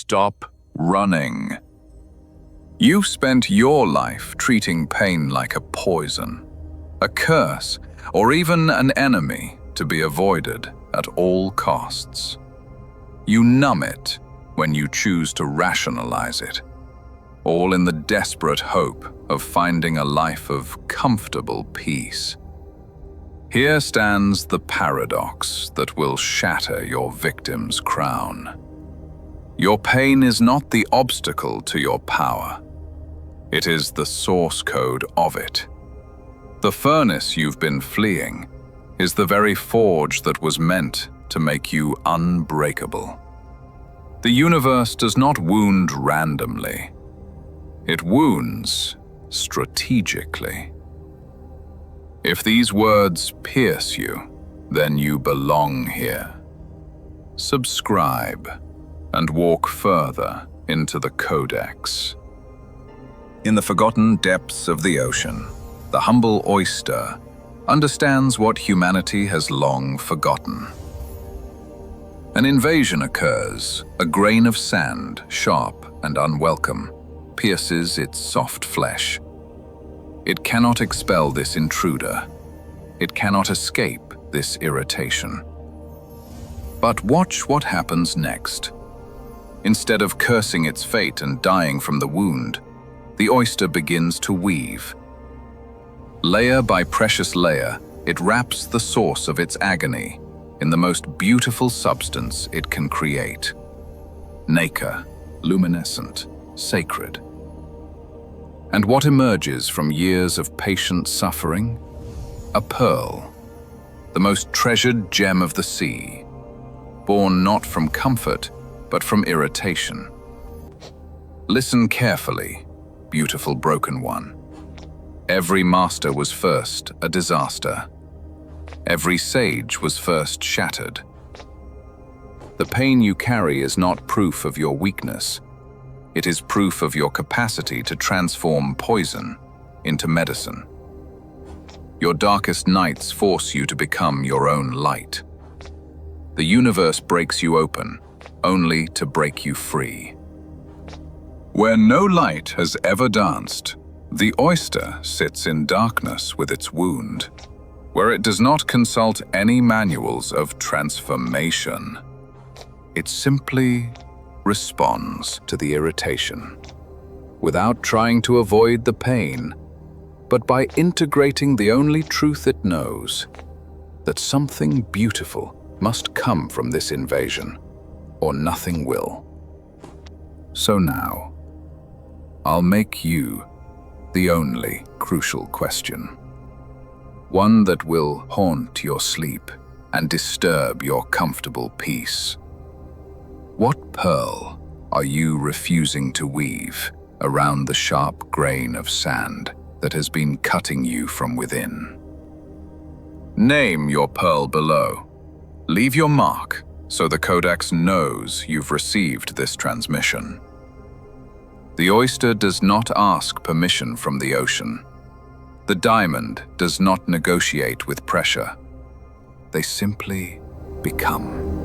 Stop running. You've spent your life treating pain like a poison, a curse, or even an enemy to be avoided at all costs. You numb it when you choose to rationalize it, all in the desperate hope of finding a life of comfortable peace. Here stands the paradox that will shatter your victim's crown. Your pain is not the obstacle to your power. It is the source code of it. The furnace you've been fleeing is the very forge that was meant to make you unbreakable. The universe does not wound randomly. It wounds strategically. If these words pierce you, then you belong here. Subscribe and walk further into the Codex. In the forgotten depths of the ocean, the humble oyster understands what humanity has long forgotten. An invasion occurs, a grain of sand, sharp and unwelcome, pierces its soft flesh. It cannot expel this intruder. It cannot escape this irritation. But watch what happens next. Instead of cursing its fate and dying from the wound, the oyster begins to weave. Layer by precious layer, it wraps the source of its agony in the most beautiful substance it can create. Nacre, luminescent, sacred. And what emerges from years of patient suffering? A pearl, the most treasured gem of the sea, born not from comfort, but from irritation. Listen carefully, beautiful broken one. Every master was first a disaster. Every sage was first shattered. The pain you carry is not proof of your weakness. It is proof of your capacity to transform poison into medicine. Your darkest nights force you to become your own light. The universe breaks you open, only to break you free. Where no light has ever danced, the oyster sits in darkness with its wound, where it does not consult any manuals of transformation. It simply responds to the irritation, without trying to avoid the pain, but by integrating the only truth it knows, that something beautiful must come from this invasion, or nothing will. So now, I'll make you the only crucial question. One that will haunt your sleep and disturb your comfortable peace. What pearl are you refusing to weave around the sharp grain of sand that has been cutting you from within? Name your pearl below. Leave your mark so the Codex knows you've received this transmission. The oyster does not ask permission from the ocean. The diamond does not negotiate with pressure. They simply become.